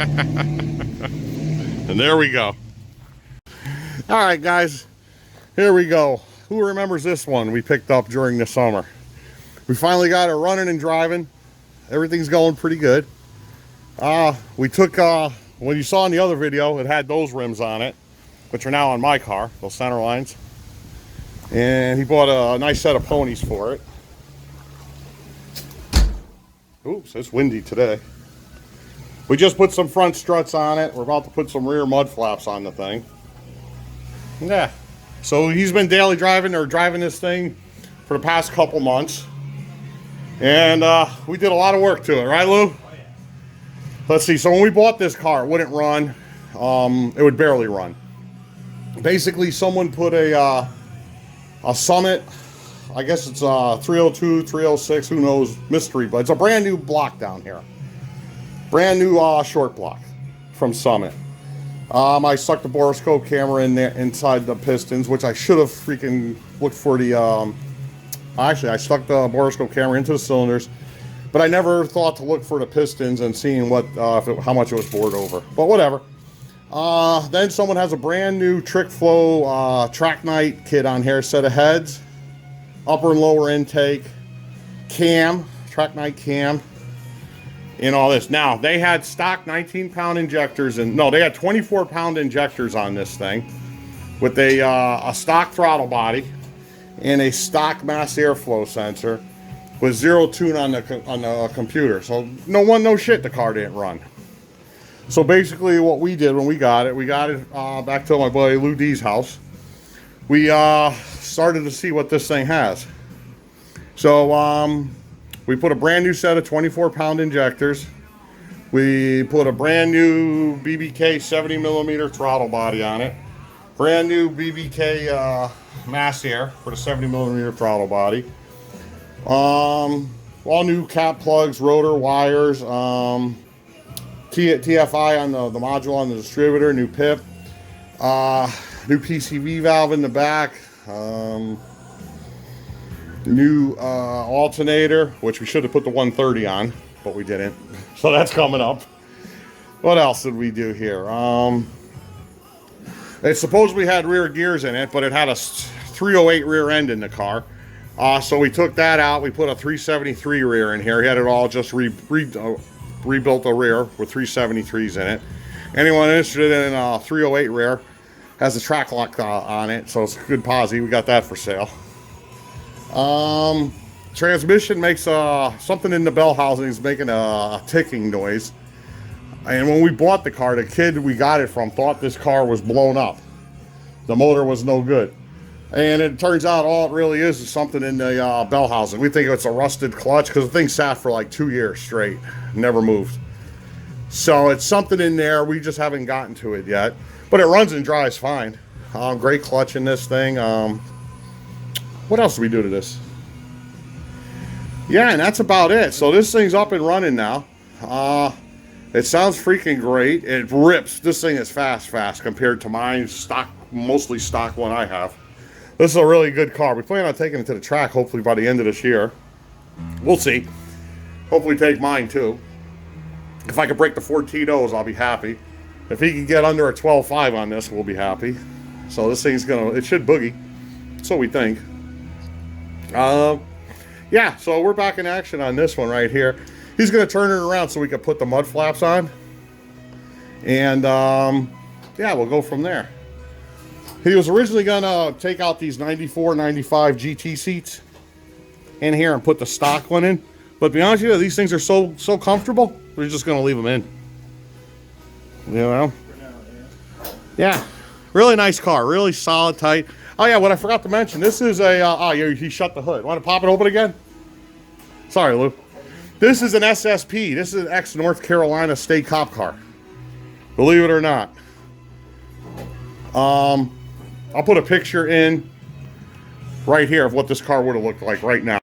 And there we go. All right, guys, here we go. Who remembers this one we picked up during the summer? We finally got it running and driving. Everything's going pretty good. We took, when you saw in the other video, it had those rims on it, which are now on my car, those center lines. And he bought a nice set of ponies for it. Oops, it's windy today. We just put some front struts on it. We're about to put some rear mud flaps on the thing. Yeah, so he's been daily driving this thing for the past couple months. And we did a lot of work to it, right, Lou? Let's see, so when we bought this car, it wouldn't run. It would barely run. Basically, someone put a Summit, I guess it's a 302, 306, who knows, mystery, but it's a brand new block down here. Brand new short block from Summit. I stuck the borescope camera in there inside the pistons, which I should have freaking looked for the, actually I stuck the borescope camera into the cylinders, but I never thought to look for the pistons and seeing what, how much it was bored over, but whatever. Then someone has a brand new Trick Flow Track Night kit on here, set of heads, upper and lower intake, cam, Track Night cam, and all this. Now, they had stock 19-pound injectors, and no, they had 24-pound injectors on this thing with a stock throttle body and a stock mass airflow sensor with zero tune on the computer. So no shit, the car didn't run. So basically what we did when we got it back to my buddy Lou D's house. We started to see what this thing has. So we put a brand new set of 24-pound injectors. We put a brand new BBK 70mm throttle body on it. Brand new BBK mass air for the 70mm throttle body. All new cap plugs, rotor wires, TFI on the module on the distributor, new pip, new PCV valve in the back, new alternator, which we should have put the 130 on, but we didn't. So that's coming up. What else did we do here? It supposedly had rear gears in it, but it had a 308 rear end in the car. So we took that out. We put a 373 rear in here. He had it all just rebuilt the rear with 373s in it. Anyone interested in a 308 rear has a track lock on it, so it's a good posi. We got that for sale. Transmission makes something in the bell housing is making a ticking noise. And when we bought the car, the kid we got it from thought this car was blown up. The motor was no good. And it turns out all it really is something in the bell housing. We think it's a rusted clutch because the thing sat for like 2 years straight, never moved. So it's something in there. We just haven't gotten to it yet, but it runs and drives fine. Great clutch in this thing. What else do we do to this? Yeah, and that's about it. So this thing's up and running now. It sounds freaking great. It rips. This thing is fast compared to mine stock, mostly stock one I have. This is a really good car. We plan on taking it to the track hopefully by the end of this year. We'll see. Hopefully take mine too. If I can break the 14.0s, I'll be happy. If he can get under a 12.5 on this, we'll be happy. So this thing's it should boogie. So we think. Yeah, so we're back in action on this one right here. He's gonna turn it around so we can put the mud flaps on. And yeah, we'll go from there. He was originally gonna take out these 94, 95 GT seats in here and put the stock one in. But to be honest with you, these things are so comfortable, we're just gonna leave them in. You know? Yeah, really nice car, really solid, tight. Oh yeah, what I forgot to mention, this is a, he shut the hood. Want to pop it open again? Sorry, Lou. This is an SSP. This is an ex-North Carolina state cop car. Believe it or not. I'll put a picture in right here of what this car would have looked like right now.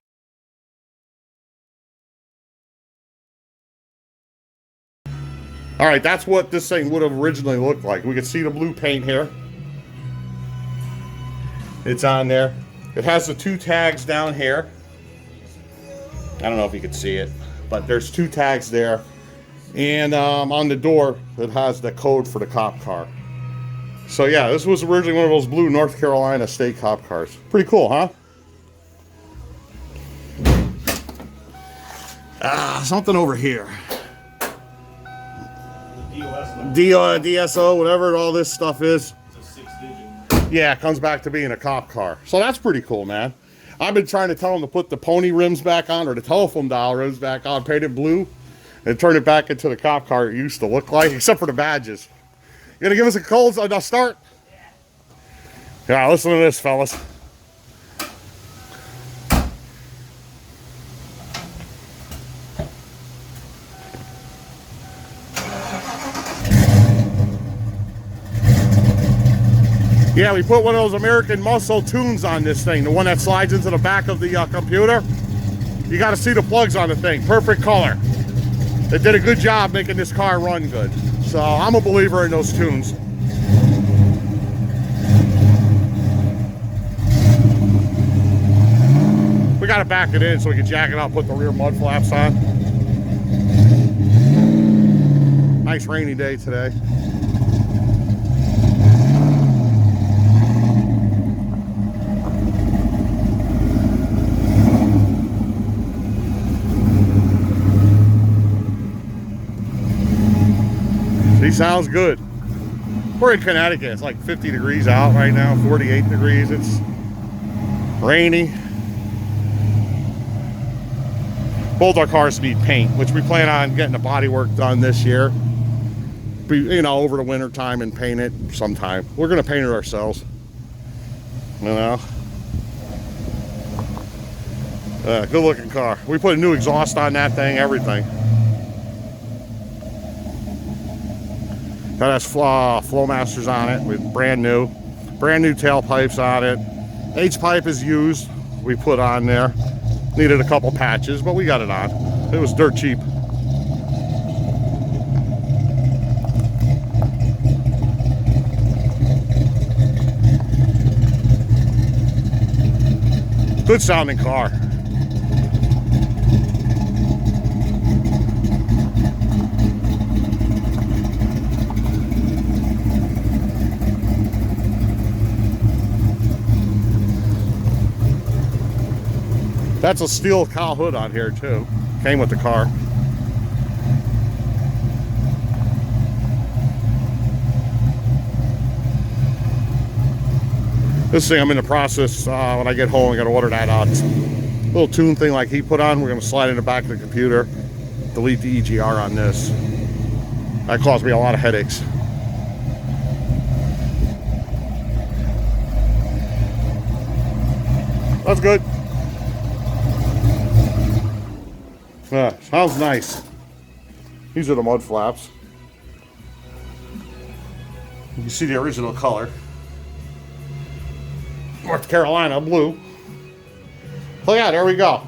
All right, that's what this thing would have originally looked like. We can see the blue paint here. It's on there. It has the 2 tags down here. I don't know if you can see it, but there's 2 tags there. And on the door, it has the code for the cop car. So yeah, this was originally one of those blue North Carolina state cop cars. Pretty cool, huh? Something over here. DSO, whatever all this stuff is. It's a 6-digit. Yeah, it comes back to being a cop car. So that's pretty cool, man. I've been trying to tell them to put the pony rims back on, or the telephone dial rims back on, paint it blue, and turn it back into the cop car it used to look like, except for the badges. You gonna give us a cold start? Yeah, listen to this, fellas. Yeah, we put one of those American Muscle tunes on this thing, the one that slides into the back of the computer. You got to see the plugs on the thing. Perfect color. They did a good job making this car run good. So I'm a believer in those tunes. We got to back it in so we can jack it out, put the rear mud flaps on. Nice rainy day today. He sounds good. We're in Connecticut. It's like 50 degrees out right now, 48 degrees. It's rainy. Both our cars need paint, which we plan on getting the body work done this year. You know, over the winter time and paint it sometime. We're gonna paint it ourselves. You know. Good looking car. We put a new exhaust on that thing, everything. That has Flowmasters on it with brand new tailpipes on it. H-pipe is used. We put on there. Needed a couple patches, but we got it on. It was dirt cheap. Good sounding car. That's a steel cowl hood on here too. Came with the car. This thing I'm in the process, when I get home, I gotta order that out. Little tune thing like he put on. We're gonna slide in the back of the computer, delete the EGR on this. That caused me a lot of headaches. That's good. Sounds nice. These are the mud flaps. You can see the original color. North Carolina blue. So yeah, there we go.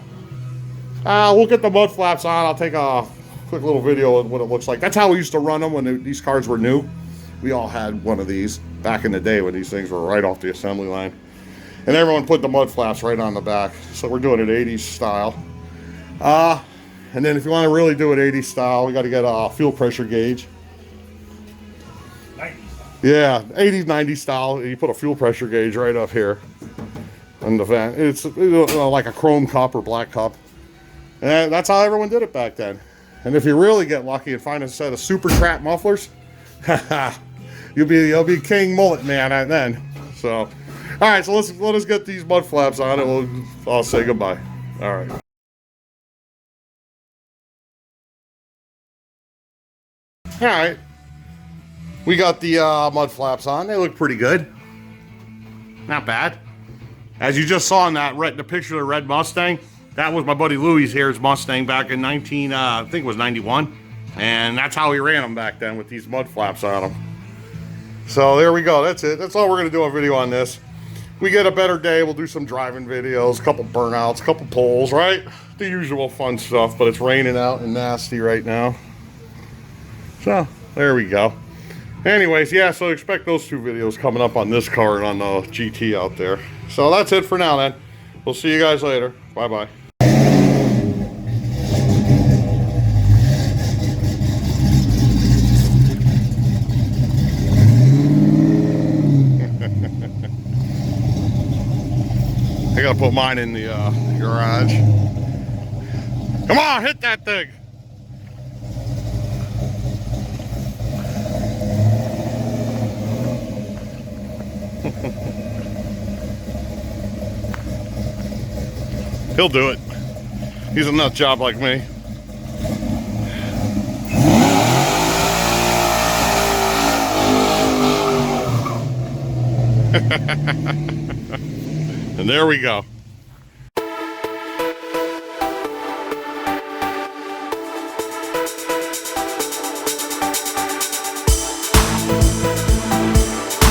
We'll get the mud flaps on. I'll take a quick little video of what it looks like. That's how we used to run them when these cars were new. We all had one of these back in the day when these things were right off the assembly line. And everyone put the mud flaps right on the back. So we're doing it 80s style. And then if you want to really do it 80s style, we got to get a fuel pressure gauge. 90s style. Yeah, 80s, 90s style. You put a fuel pressure gauge right up here on the vent. It's like a chrome cup or black cup. And that's how everyone did it back then. And if you really get lucky and find a set of super trap mufflers, you'll be king mullet man then. So, all right, so let us get these mud flaps on and I'll say goodbye. All right. All right, we got the mud flaps on. They look pretty good. Not bad. As you just saw in the picture of the red Mustang, that was my buddy Louis here's Mustang back in I think it was 91. And that's how he ran them back then, with these mud flaps on them. So there we go, that's it. That's all we're gonna do a video on this. We get a better day, we'll do some driving videos, a couple burnouts, a couple pulls, right? The usual fun stuff, but it's raining out and nasty right now. So, there we go. Anyways, yeah, so expect those two videos coming up on this car and on the GT out there. So that's it for now then. We'll see you guys later. Bye-bye. I gotta put mine in the garage. Come on, hit that thing. He'll do it. He's a nut job like me. And there we go.